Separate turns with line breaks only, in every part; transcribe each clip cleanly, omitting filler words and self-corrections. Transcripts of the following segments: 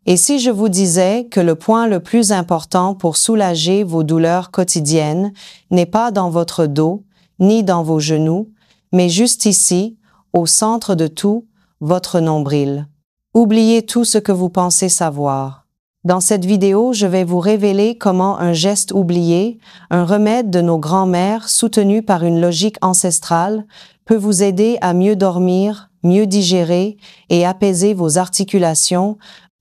Et si je vous disais que le point le plus important pour soulager vos douleurs quotidiennes n'est pas dans votre dos, ni dans vos genoux, mais juste ici, au centre de tout, votre nombril. Oubliez tout ce que vous pensez savoir. Dans cette vidéo, je vais vous révéler comment un geste oublié, un remède de nos grands-mères soutenu par une logique ancestrale, peut vous aider à mieux dormir, mieux digérer et apaiser vos articulations,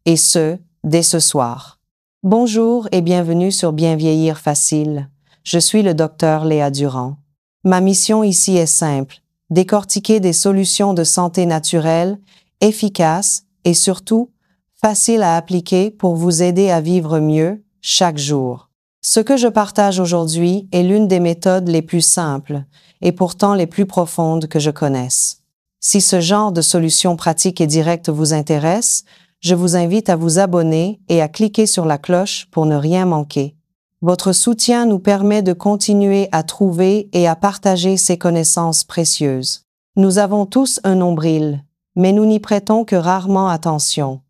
et ce, dès ce soir. Bonjour et bienvenue sur Bien vieillir facile. Je suis le docteur Léa Durand. Ma mission ici est simple, décortiquer des solutions de santé naturelles, efficaces et surtout, faciles à appliquer pour vous aider à vivre mieux chaque jour. Ce que je partage aujourd'hui est l'une des méthodes les plus simples et pourtant les plus profondes que je connaisse. Si ce genre de solution pratique et directe vous intéresse, je vous invite à vous abonner et à cliquer sur la cloche pour ne rien manquer. Votre soutien nous permet de continuer à trouver et à partager ces connaissances précieuses. Nous avons tous un nombril, mais nous n'y prêtons que rarement attention.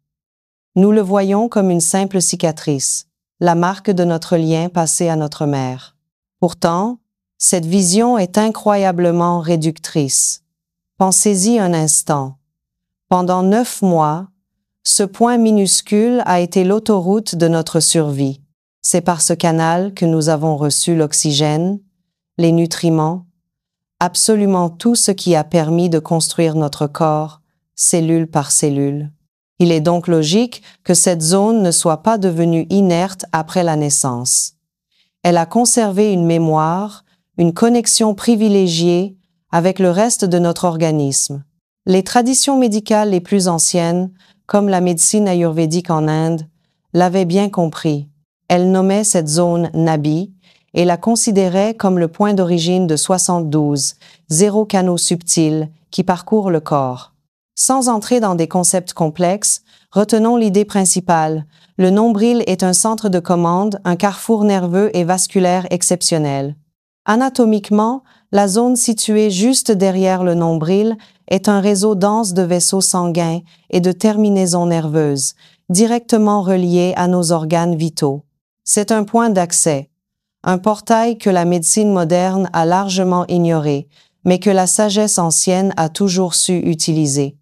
Nous le voyons comme une simple cicatrice, la marque de notre lien passé à notre mère. Pourtant, cette vision est incroyablement réductrice. Pensez-y un instant. Pendant 9 mois, ce point minuscule a été l'autoroute de notre survie. C'est par ce canal que nous avons reçu l'oxygène, les nutriments, absolument tout ce qui a permis de construire notre corps, cellule par cellule. Il est donc logique que cette zone ne soit pas devenue inerte après la naissance. Elle a conservé une mémoire, une connexion privilégiée avec le reste de notre organisme. Les traditions médicales les plus anciennes, comme la médecine ayurvédique en Inde, l'avaient bien compris. Elle nommait cette zone Nabi et la considérait comme le point d'origine de 72, 0 canaux subtils qui parcourent le corps. Sans entrer dans des concepts complexes, retenons l'idée principale. Le nombril est un centre de commande, un carrefour nerveux et vasculaire exceptionnel. Anatomiquement, la zone située juste derrière le nombril est un réseau dense de vaisseaux sanguins et de terminaisons nerveuses, directement reliés à nos organes vitaux. C'est un point d'accès, un portail que la médecine moderne a largement ignoré, mais que la sagesse ancienne a toujours su utiliser.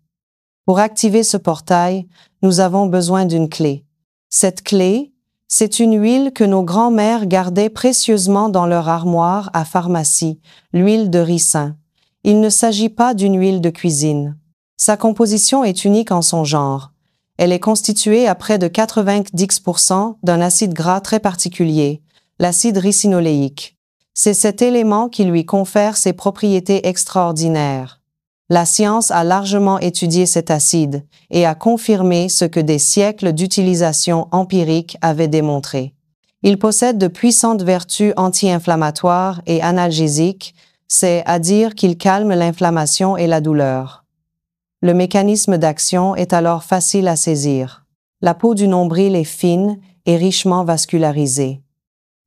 Pour activer ce portail, nous avons besoin d'une clé. Cette clé, c'est une huile que nos grands-mères gardaient précieusement dans leur armoire à pharmacie, l'huile de ricin. Il ne s'agit pas d'une huile de cuisine. Sa composition est unique en son genre. Elle est constituée à près de 90% d'un acide gras très particulier, l'acide ricinoléique. C'est cet élément qui lui confère ses propriétés extraordinaires. La science a largement étudié cet acide et a confirmé ce que des siècles d'utilisation empirique avaient démontré. Il possède de puissantes vertus anti-inflammatoires et analgésiques, c'est-à-dire qu'il calme l'inflammation et la douleur. Le mécanisme d'action est alors facile à saisir. La peau du nombril est fine et richement vascularisée.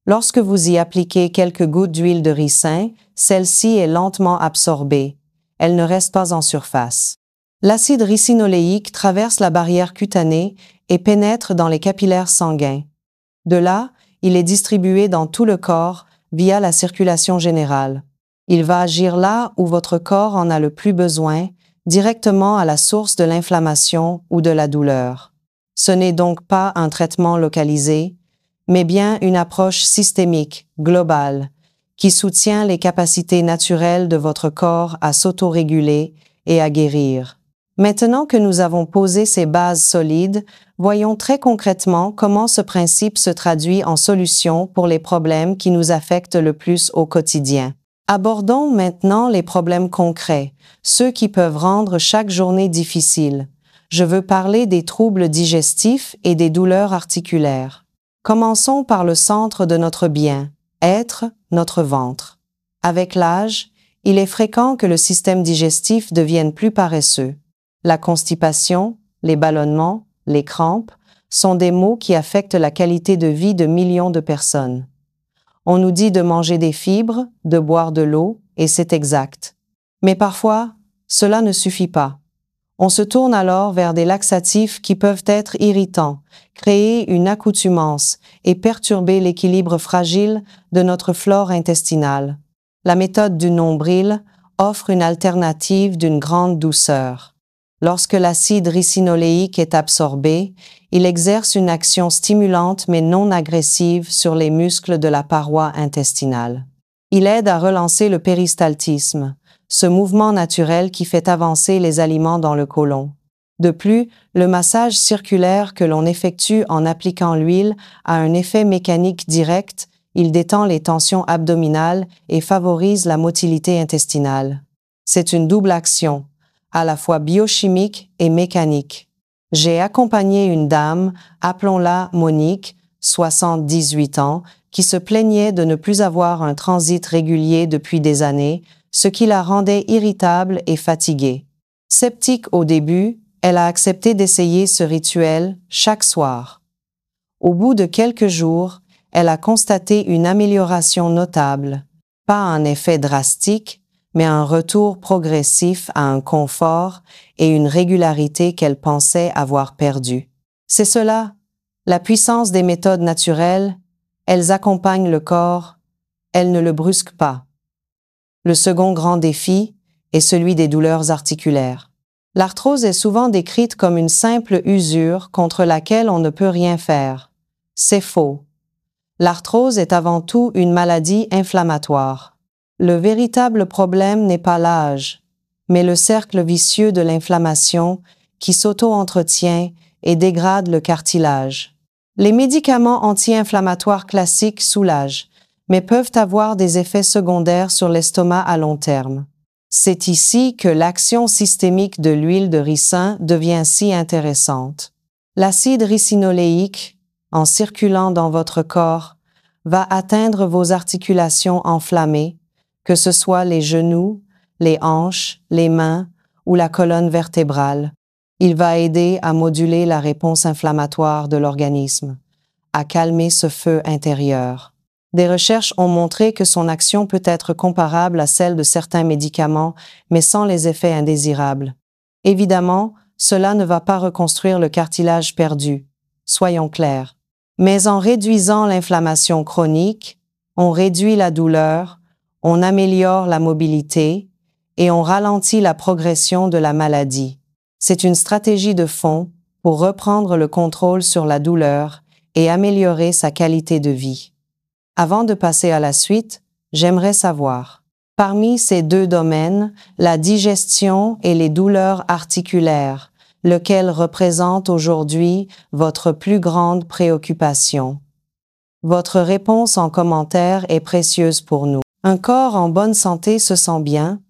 Lorsque vous y appliquez quelques gouttes d'huile de ricin, celle-ci est lentement absorbée. Elle ne reste pas en surface. L'acide ricinoléique traverse la barrière cutanée et pénètre dans les capillaires sanguins. De là, il est distribué dans tout le corps via la circulation générale. Il va agir là où votre corps en a le plus besoin, directement à la source de l'inflammation ou de la douleur. Ce n'est donc pas un traitement localisé, mais bien une approche systémique, globale, qui soutient les capacités naturelles de votre corps à s'autoréguler et à guérir. Maintenant que nous avons posé ces bases solides, voyons très concrètement comment ce principe se traduit en solution pour les problèmes qui nous affectent le plus au quotidien. Abordons maintenant les problèmes concrets, ceux qui peuvent rendre chaque journée difficile. Je veux parler des troubles digestifs et des douleurs articulaires. Commençons par le centre de notre bien, être notre ventre. Avec l'âge, il est fréquent que le système digestif devienne plus paresseux. La constipation, les ballonnements, les crampes sont des maux qui affectent la qualité de vie de millions de personnes. On nous dit de manger des fibres, de boire de l'eau, et c'est exact. Mais parfois, cela ne suffit pas. On se tourne alors vers des laxatifs qui peuvent être irritants, créer une accoutumance et perturber l'équilibre fragile de notre flore intestinale. La méthode du nombril offre une alternative d'une grande douceur. Lorsque l'acide ricinoléique est absorbé, il exerce une action stimulante mais non agressive sur les muscles de la paroi intestinale. Il aide à relancer le péristaltisme, ce mouvement naturel qui fait avancer les aliments dans le côlon. De plus, le massage circulaire que l'on effectue en appliquant l'huile a un effet mécanique direct, il détend les tensions abdominales et favorise la motilité intestinale. C'est une double action, à la fois biochimique et mécanique. J'ai accompagné une dame, appelons-la Monique, 78 ans, qui se plaignait de ne plus avoir un transit régulier depuis des années, ce qui la rendait irritable et fatiguée. Sceptique au début, elle a accepté d'essayer ce rituel chaque soir. Au bout de quelques jours, elle a constaté une amélioration notable, pas un effet drastique, mais un retour progressif à un confort et une régularité qu'elle pensait avoir perdu. C'est cela, la puissance des méthodes naturelles, elles accompagnent le corps, elles ne le brusquent pas. Le second grand défi est celui des douleurs articulaires. L'arthrose est souvent décrite comme une simple usure contre laquelle on ne peut rien faire. C'est faux. L'arthrose est avant tout une maladie inflammatoire. Le véritable problème n'est pas l'âge, mais le cercle vicieux de l'inflammation qui s'auto-entretient et dégrade le cartilage. Les médicaments anti-inflammatoires classiques soulagent, mais peuvent avoir des effets secondaires sur l'estomac à long terme. C'est ici que l'action systémique de l'huile de ricin devient si intéressante. L'acide ricinoléique, en circulant dans votre corps, va atteindre vos articulations enflammées, que ce soit les genoux, les hanches, les mains ou la colonne vertébrale. Il va aider à moduler la réponse inflammatoire de l'organisme, à calmer ce feu intérieur. Des recherches ont montré que son action peut être comparable à celle de certains médicaments, mais sans les effets indésirables. Évidemment, cela ne va pas reconstruire le cartilage perdu, soyons clairs. Mais en réduisant l'inflammation chronique, on réduit la douleur, on améliore la mobilité et on ralentit la progression de la maladie. C'est une stratégie de fond pour reprendre le contrôle sur la douleur et améliorer sa qualité de vie. Avant de passer à la suite, j'aimerais savoir, parmi ces deux domaines, la digestion et les douleurs articulaires, lequel représente aujourd'hui votre plus grande préoccupation? Votre réponse en commentaire est précieuse pour nous. Un corps en bonne santé se sent bien,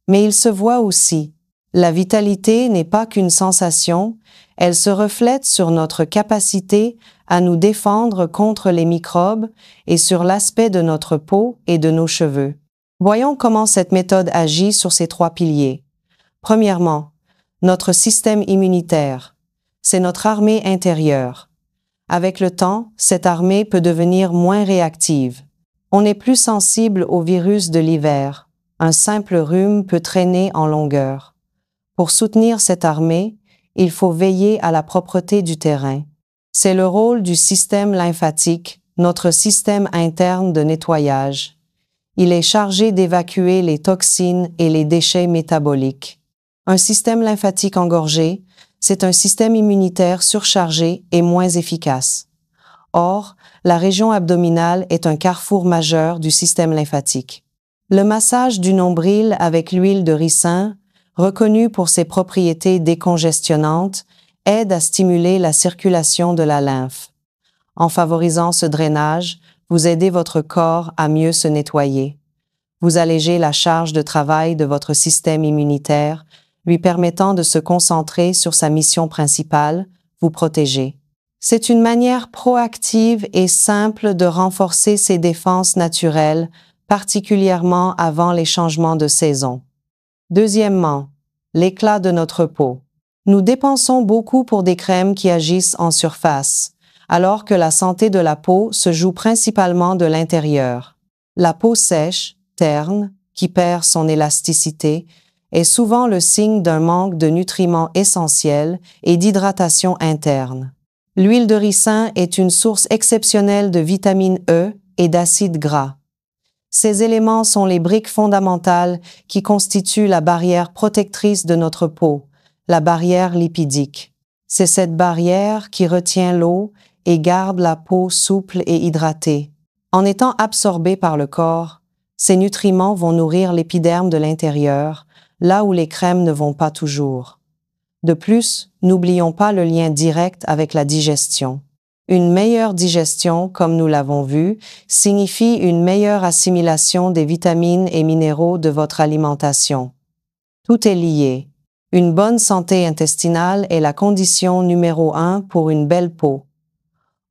mais il se voit aussi. La vitalité n'est pas qu'une sensation, elle se reflète sur notre capacité à nous défendre contre les microbes et sur l'aspect de notre peau et de nos cheveux. Voyons comment cette méthode agit sur ces trois piliers. Premièrement, notre système immunitaire. C'est notre armée intérieure. Avec le temps, cette armée peut devenir moins réactive. On est plus sensible aux virus de l'hiver. Un simple rhume peut traîner en longueur. Pour soutenir cette armée, il faut veiller à la propreté du terrain. C'est le rôle du système lymphatique, notre système interne de nettoyage. Il est chargé d'évacuer les toxines et les déchets métaboliques. Un système lymphatique engorgé, c'est un système immunitaire surchargé et moins efficace. Or, la région abdominale est un carrefour majeur du système lymphatique. Le massage du nombril avec l'huile de ricin, reconnu pour ses propriétés décongestionnantes, aide à stimuler la circulation de la lymphe. En favorisant ce drainage, vous aidez votre corps à mieux se nettoyer. Vous allégez la charge de travail de votre système immunitaire, lui permettant de se concentrer sur sa mission principale, vous protéger. C'est une manière proactive et simple de renforcer ses défenses naturelles, particulièrement avant les changements de saison. Deuxièmement, l'éclat de notre peau. Nous dépensons beaucoup pour des crèmes qui agissent en surface, alors que la santé de la peau se joue principalement de l'intérieur. La peau sèche, terne, qui perd son élasticité, est souvent le signe d'un manque de nutriments essentiels et d'hydratation interne. L'huile de ricin est une source exceptionnelle de vitamine E et d'acides gras. Ces éléments sont les briques fondamentales qui constituent la barrière protectrice de notre peau, la barrière lipidique. C'est cette barrière qui retient l'eau et garde la peau souple et hydratée. En étant absorbés par le corps, ces nutriments vont nourrir l'épiderme de l'intérieur, là où les crèmes ne vont pas toujours. De plus, n'oublions pas le lien direct avec la digestion. Une meilleure digestion, comme nous l'avons vu, signifie une meilleure assimilation des vitamines et minéraux de votre alimentation. Tout est lié. Une bonne santé intestinale est la condition numéro 1 pour une belle peau.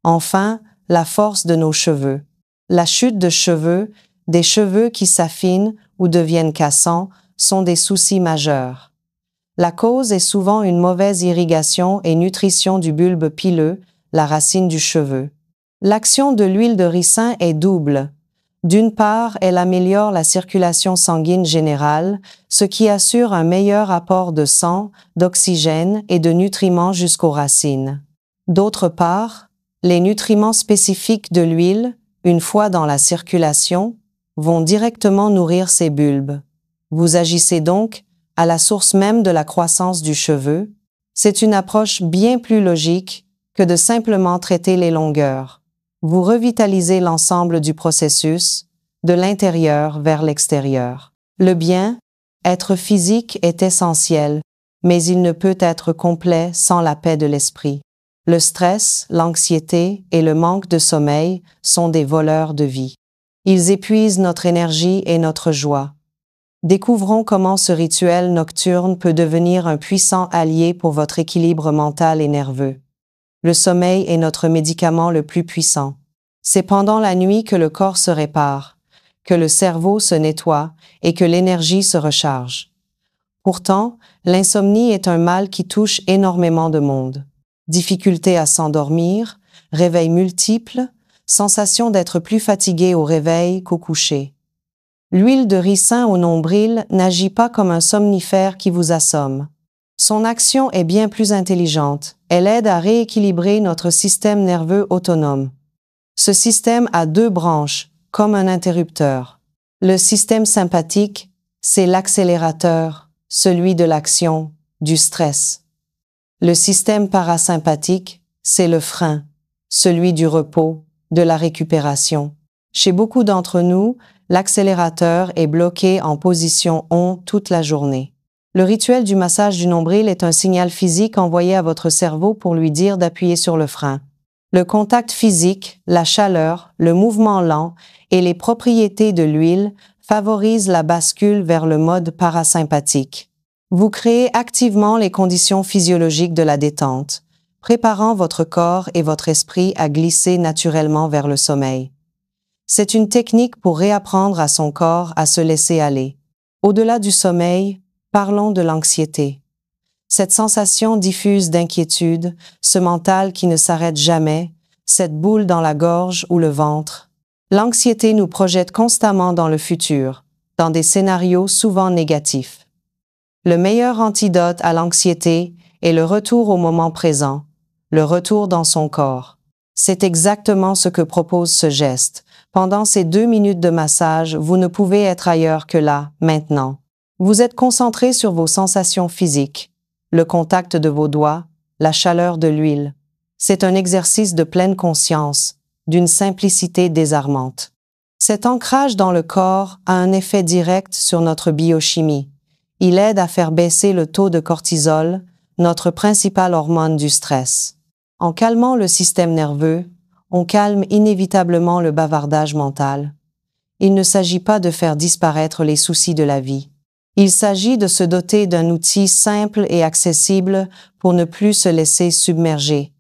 Enfin, la force de nos cheveux. La chute de cheveux, des cheveux qui s'affinent ou deviennent cassants, sont des soucis majeurs. La cause est souvent une mauvaise irrigation et nutrition du bulbe pileux, la racine du cheveu. L'action de l'huile de ricin est double. D'une part, elle améliore la circulation sanguine générale, ce qui assure un meilleur apport de sang, d'oxygène et de nutriments jusqu'aux racines. D'autre part, les nutriments spécifiques de l'huile, une fois dans la circulation, vont directement nourrir ces bulbes. Vous agissez donc à la source même de la croissance du cheveu. C'est une approche bien plus logique que de simplement traiter les longueurs. Vous revitalisez l'ensemble du processus, de l'intérieur vers l'extérieur. Le bien-être physique est essentiel, mais il ne peut être complet sans la paix de l'esprit. Le stress, l'anxiété et le manque de sommeil sont des voleurs de vie. Ils épuisent notre énergie et notre joie. Découvrons comment ce rituel nocturne peut devenir un puissant allié pour votre équilibre mental et nerveux. Le sommeil est notre médicament le plus puissant. C'est pendant la nuit que le corps se répare, que le cerveau se nettoie et que l'énergie se recharge. Pourtant, l'insomnie est un mal qui touche énormément de monde. Difficulté à s'endormir, réveils multiples, sensation d'être plus fatigué au réveil qu'au coucher. L'huile de ricin au nombril n'agit pas comme un somnifère qui vous assomme. Son action est bien plus intelligente. Elle aide à rééquilibrer notre système nerveux autonome. Ce système a deux branches, comme un interrupteur. Le système sympathique, c'est l'accélérateur, celui de l'action, du stress. Le système parasympathique, c'est le frein, celui du repos, de la récupération. Chez beaucoup d'entre nous, l'accélérateur est bloqué en position on toute la journée. Le rituel du massage du nombril est un signal physique envoyé à votre cerveau pour lui dire d'appuyer sur le frein. Le contact physique, la chaleur, le mouvement lent et les propriétés de l'huile favorisent la bascule vers le mode parasympathique. Vous créez activement les conditions physiologiques de la détente, préparant votre corps et votre esprit à glisser naturellement vers le sommeil. C'est une technique pour réapprendre à son corps à se laisser aller. Au-delà du sommeil, parlons de l'anxiété. Cette sensation diffuse d'inquiétude, ce mental qui ne s'arrête jamais, cette boule dans la gorge ou le ventre. L'anxiété nous projette constamment dans le futur, dans des scénarios souvent négatifs. Le meilleur antidote à l'anxiété est le retour au moment présent, le retour dans son corps. C'est exactement ce que propose ce geste. Pendant ces 2 minutes de massage, vous ne pouvez être ailleurs que là, maintenant. Vous êtes concentré sur vos sensations physiques, le contact de vos doigts, la chaleur de l'huile. C'est un exercice de pleine conscience, d'une simplicité désarmante. Cet ancrage dans le corps a un effet direct sur notre biochimie. Il aide à faire baisser le taux de cortisol, notre principale hormone du stress. En calmant le système nerveux, on calme inévitablement le bavardage mental. Il ne s'agit pas de faire disparaître les soucis de la vie. Il s'agit de se doter d'un outil simple et accessible pour ne plus se laisser submerger.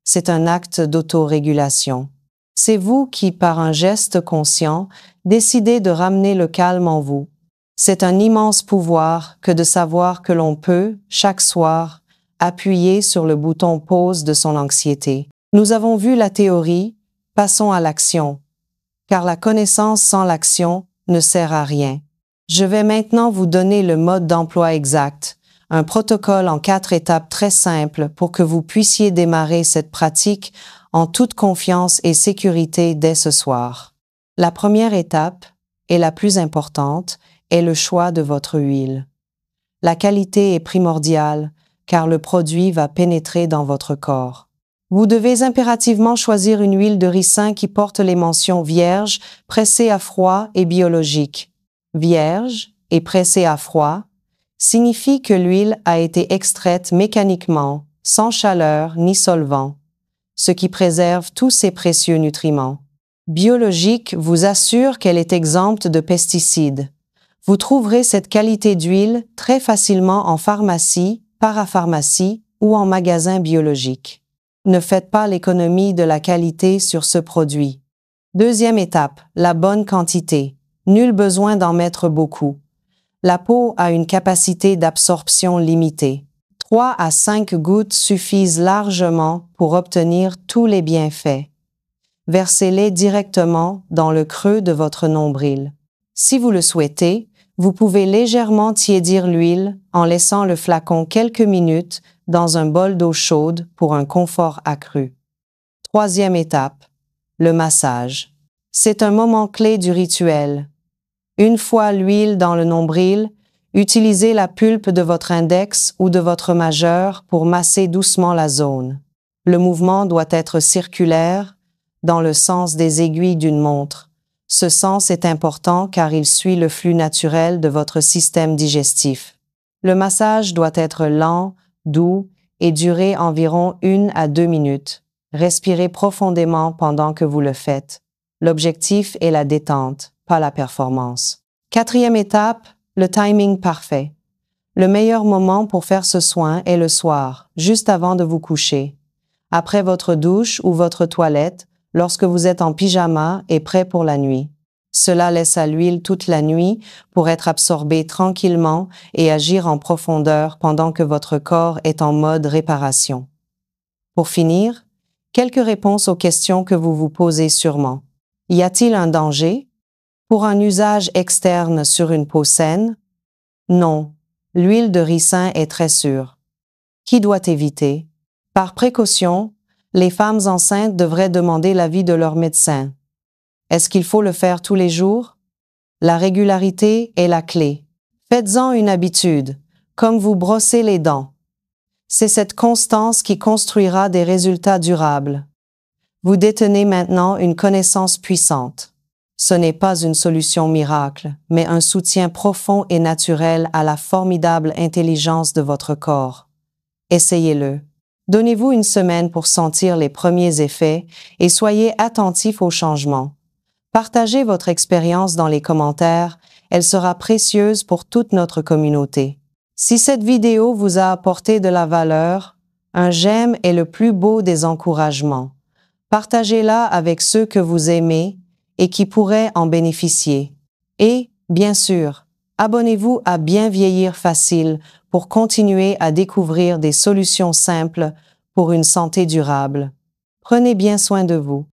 C'est un acte d'autorégulation. C'est vous qui, par un geste conscient, décidez de ramener le calme en vous. C'est un immense pouvoir que de savoir que l'on peut, chaque soir, appuyer sur le bouton pause de son anxiété. Nous avons vu la théorie, passons à l'action. Car la connaissance sans l'action ne sert à rien. Je vais maintenant vous donner le mode d'emploi exact, un protocole en 4 étapes très simples pour que vous puissiez démarrer cette pratique en toute confiance et sécurité dès ce soir. La première étape, et la plus importante, est le choix de votre huile. La qualité est primordiale, car le produit va pénétrer dans votre corps. Vous devez impérativement choisir une huile de ricin qui porte les mentions vierge, pressée à froid et biologique. Vierge et pressée à froid signifie que l'huile a été extraite mécaniquement, sans chaleur ni solvant, ce qui préserve tous ses précieux nutriments. Biologique vous assure qu'elle est exempte de pesticides. Vous trouverez cette qualité d'huile très facilement en pharmacie, parapharmacie ou en magasin biologique. Ne faites pas l'économie de la qualité sur ce produit. Deuxième étape, la bonne quantité. Nul besoin d'en mettre beaucoup. La peau a une capacité d'absorption limitée. 3 à 5 gouttes suffisent largement pour obtenir tous les bienfaits. Versez-les directement dans le creux de votre nombril. Si vous le souhaitez, vous pouvez légèrement tiédir l'huile en laissant le flacon quelques minutes dans un bol d'eau chaude pour un confort accru. Troisième étape, le massage. C'est un moment clé du rituel. Une fois l'huile dans le nombril, utilisez la pulpe de votre index ou de votre majeur pour masser doucement la zone. Le mouvement doit être circulaire, dans le sens des aiguilles d'une montre. Ce sens est important car il suit le flux naturel de votre système digestif. Le massage doit être lent, doux et durer environ 1 à 2 minutes. Respirez profondément pendant que vous le faites. L'objectif est la détente, pas la performance. Quatrième étape, le timing parfait. Le meilleur moment pour faire ce soin est le soir, juste avant de vous coucher. Après votre douche ou votre toilette, lorsque vous êtes en pyjama et prêt pour la nuit. Cela laisse à l'huile toute la nuit pour être absorbée tranquillement et agir en profondeur pendant que votre corps est en mode réparation. Pour finir, quelques réponses aux questions que vous vous posez sûrement. Y a-t-il un danger? Pour un usage externe sur une peau saine? Non, l'huile de ricin est très sûre. Qui doit éviter? Par précaution, les femmes enceintes devraient demander l'avis de leur médecin. Est-ce qu'il faut le faire tous les jours? La régularité est la clé. Faites-en une habitude, comme vous brossez les dents. C'est cette constance qui construira des résultats durables. Vous détenez maintenant une connaissance puissante. Ce n'est pas une solution miracle, mais un soutien profond et naturel à la formidable intelligence de votre corps. Essayez-le. Donnez-vous une semaine pour sentir les premiers effets et soyez attentifs aux changements. Partagez votre expérience dans les commentaires, elle sera précieuse pour toute notre communauté. Si cette vidéo vous a apporté de la valeur, un j'aime est le plus beau des encouragements. Partagez-la avec ceux que vous aimez et qui pourraient en bénéficier. Et, bien sûr, abonnez-vous à Bien Vieillir Facile pour continuer à découvrir des solutions simples pour une santé durable. Prenez bien soin de vous.